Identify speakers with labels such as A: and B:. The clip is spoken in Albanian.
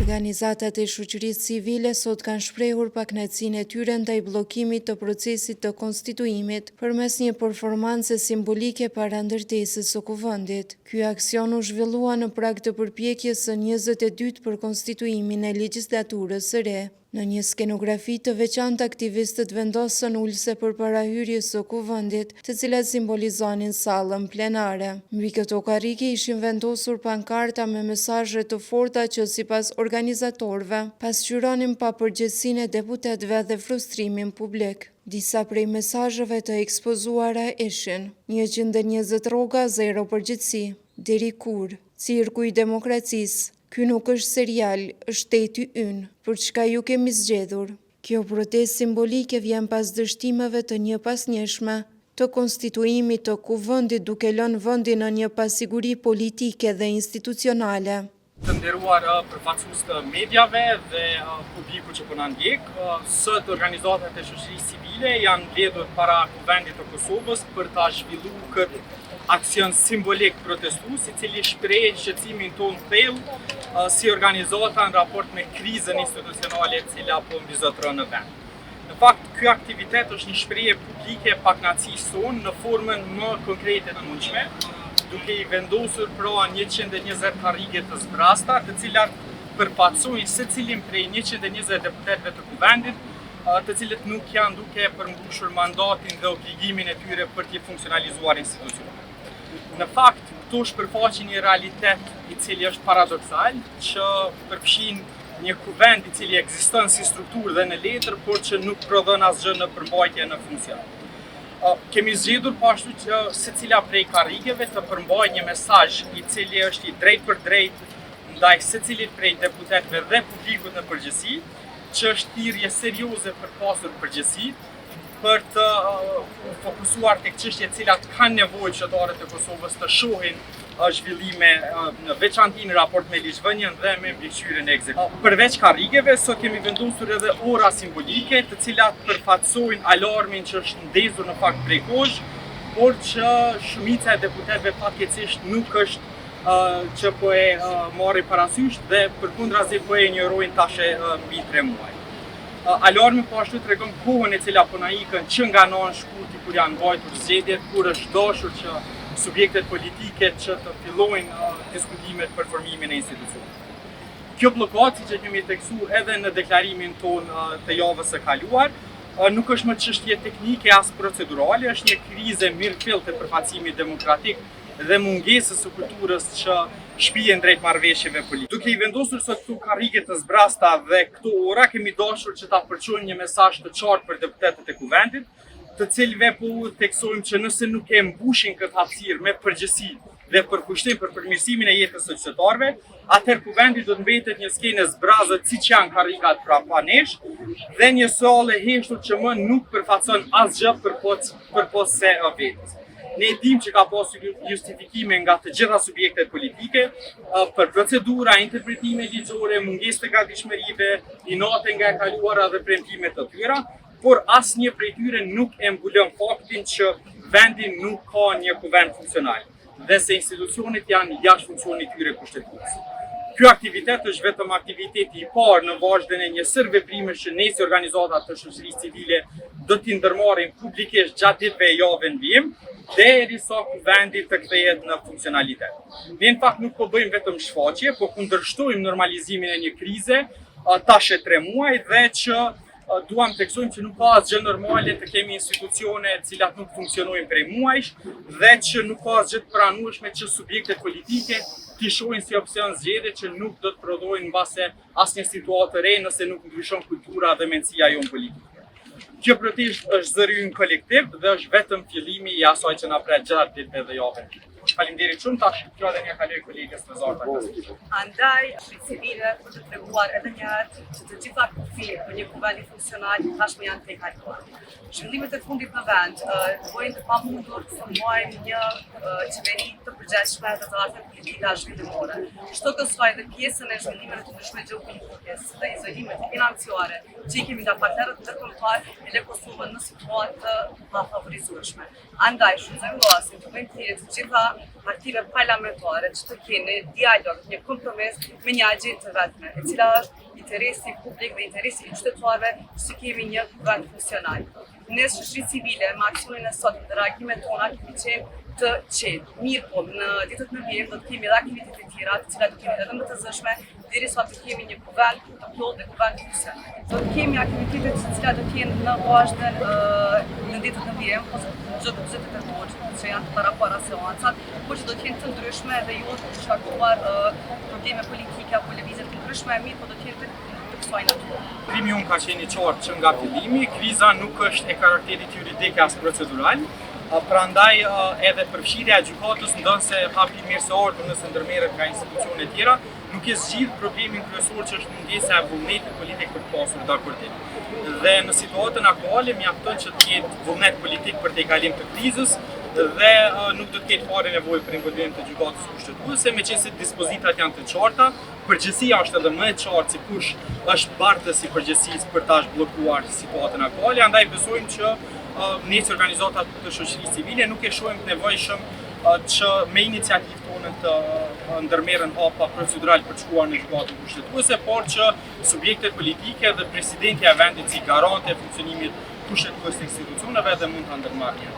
A: Organizatat e shoqërisë civile sot kanë shprehur pakënaqësinë e tyre ndaj bllokimit të procesit të konstituimit përmes një performance simbolike para ndërtesës së kuvendit. Ky aksion u zhvillua në prag të përpjekjes së 22 për konstituimin e legjislaturës së re. Në një skenografi të veçantë, aktivistët vendosën ulse përpara hyrjes së kuvendit, të cilat simbolizonin sallën plenare. Mbi këto karrige ishin vendosur pankarta me mesazhe të forta që sipas organizatorëve pasqyronin papërgjegjësinë e deputetëve dhe frustrimin publik. Disa prej mesazheve të ekspozuara ishin: 120 rroga, 0 përgjegjësi. Deri kur? Cirku i demokracisë. Ky nuk është serial, është shteti ynë, për çka ju kemi zgjedhur. Kjo protestë simbolike vjen pas dështimeve të njëpasnjëshme të konstituimit të kuvendit, duke lënë vendin në një pasiguri politike dhe institucionale.
B: Të nderuar përfaqësues të mediave dhe publiku që po na ndjek, sot organizatat e shoqërisë civile janë mbledhur para kuvendit të Kosovës për ta zhvilluar këtë aksion simbolik protestues, i cili shpreh shqetësimin tonë thellë si organizata në raport me krizën institucionale e cila po mbizotron në vend. Në fakt, ky aktivitet është një shprehje publike e pakënaqësisë tonë në formën më konkrete të mundshme, duke i vendosur pra 120 karrige të zbrasta, të cilat përfaqësojnë secilin prej 120 deputetëve të kuvendit, të cilët nuk janë duke përmbushur mandatin dhe obligimin e tyre për të funksionalizuar institucionet. Në fakt, këto shpërfaqin një realitet i cili është paradoksal, që përfshin një kuvend i cili ekziston si strukturë dhe në letër, por që nuk prodhon asgjë në përmbajtje në funksion. Kemi zgjedhur pashtu që secila prej karrigeve të përmbajë një mesazh i cili është i drejtë për drejtë ndaj secilit prej deputetëve dhe publikut në përgjithësi, që është thirrje serioze për pasur përgjegjësi, për të fokusuar tek çështjet të cilat kanë nevojë qytetarët e Kosovës të shohin zhvillime në veçantë në raport me ligjvënien dhe me mbikëqyrjen e ekzekutivit. Përveç karrigeve, sot kemi vendosur edhe ora simbolike, të cilat përfaqësojnë alarmin që është ndezur në fakt prej kohësh, por që shumica e deputetëve fatkeqësisht nuk është që po e marrin parasysh dhe përkundrazi po e injorojnë tash mbi 3 muaj. Alarmi po ashtu tregon kohën e cila po na ikën që nga ana shkurti kur janë mbajtur zgjedhjet, kur është dashur që subjektet politike që të fillojnë diskutimet për formimin e institucionit. Kjo bllokadë, siç e kemi theksuar edhe në deklarimin tonë të javës së kaluar, nuk është më çështje teknike as procedurale, është një krizë mirëfill të përfaqësimit demokratik dhe mungesës së kulturës që shpihen drejt marrëveshjeve politike. Duke i vendosur sot këtu karrige të zbrasta dhe këto ora, kemi dashur që ta përçojmë një mesazh të qartë për deputetët e kuvendit, të cilëve po theksojmë që nëse nuk e mbushin këtë hapësirë me përgjegjësi dhe përkushtim për përmirësimin e jetës së qytetarëve, atëherë kuvendi do të mbetet një skenë zbrazët siç janë karrigat pranë nesh dhe një sallë e heshtur që më nuk përfaqëson asgjë përpos se vetes. Ne dim që ka pasur justifikime nga të gjitha subjektet politike për procedura, interpretime ligjore, mungesë të gatishmërive, inate nga e kaluara dhe premtime të tyra, por asnjë prej tyre nuk e mbulon faktin që vendi nuk ka një kuvend funksional dhe se institucionet janë jashtë funksionit tyre kushtetues. Ky aktivitet është vetëm aktiviteti i parë në vazhdimën e një sër veprimesh që ne si organizata të shoqërisë civile do t'i ndërmarrim publikisht gjatë ditëve e javëve në vijim, derisa kuvendi të kthehet në funksionalitet. Ne në fakt nuk po bëjmë vetëm shfaqje, po kundërshtojmë normalizimin e një krize tash e 3 muaj dhe që duam të theksojmë që nuk ka asgjë normale të kemi institucione të cilat nuk funksionojnë prej muajsh dhe që nuk ka asgjë të pranueshme që subjektet politike t'i shohin si opsion zgjedhje që nuk do të prodhojnë mbase asnjë situatë të re nëse nuk ndryshon kultura dhe mendësia jonë politike. Kjo protestë është zëri ynë kolektiv dhe është vetëm fillimi i asaj që na pret gjatë ditëve dhe javëve. Faleminderit shumë, tash fjala ja kaloj kolegës në Zarta.
C: Andaj, civile për të treguar edhe një herë që të gjitha kufit për një kuvend funksional tashmë janë tejkaluar. Zhvillimet e fundit në vend bëjnë të pamundur të formojmë një qeveri të përgjithshme dhe të ardhme politika zhvillimore. Çdo kësaj dhe pjesën e zhvillimeve të ndryshme gjeopolitikës dhe izolimet financiare që i kemi nga partnerët ndërkombëtar e le Kosovën në situatë të pafavorizueshme. Andaj, shumë zëvendosur të bëjmë thirrje të gjitha partive parlamentare që të kenë një dialog, një kompromis me një agjendë të vetme, e cila është interesi publik dhe interesi i qytetarëve që kemi një kuvend funksional. Ne shoqëri civile me aksionin e sotme dhe reagimet tona kemi qenë të qetë. Mirë po, në ditët në vijim do të kemi edhe aktivitete të tjera, të cilat do kemi edhe më të zëshme, derisa të kemi një kuvend të plotë dhe kuvend funksional. Do të kemi aktivitete të cilat do të jenë në vazhdim në ditët në vijim, ose gjithë të tërtojnë që janë të para seancat, por që do të jenë të ndryshme dhe jo të shkaktuar probleme politike apo lëvizje të ndryshme, mirë po do të jenë të kësaj natyre.
B: Krimi unë ka qenë i qartë që nga fillimi, kriza nuk është e karakterit juridike as procedural, prandaj edhe përfshirja e gjykatës ndonse hapi mirësor nëse ndërmerret nga institucione tjera, nuk e zgjidh problemin kryesor që është mungesa e vullnetit politik për të pasur dakordim. Dhe në situatën aktuale mjafton që të jetë vullnet politik për të kalim të krizës dhe nuk do të ketë fare nevojë për involvim të gjykatës kushtetuese, meqense dispozitat janë të qarta, përgjegjësia është edhe më e qartë se kush është bartës i përgjegjësisë për ta zhbllokuar situatën aktuale, andaj besojmë që ne si organizatat të shoqërisë civile nuk e shohim të nevojshëm që me iniciativë tonë të ndërmerren hapa procedural për të shkuar në gjykatën kushtetuese, por që subjektet politike dhe presidenti e vendit si garante e funksionimit kushtetues të institucioneve dhe mund ta ndërmarrin.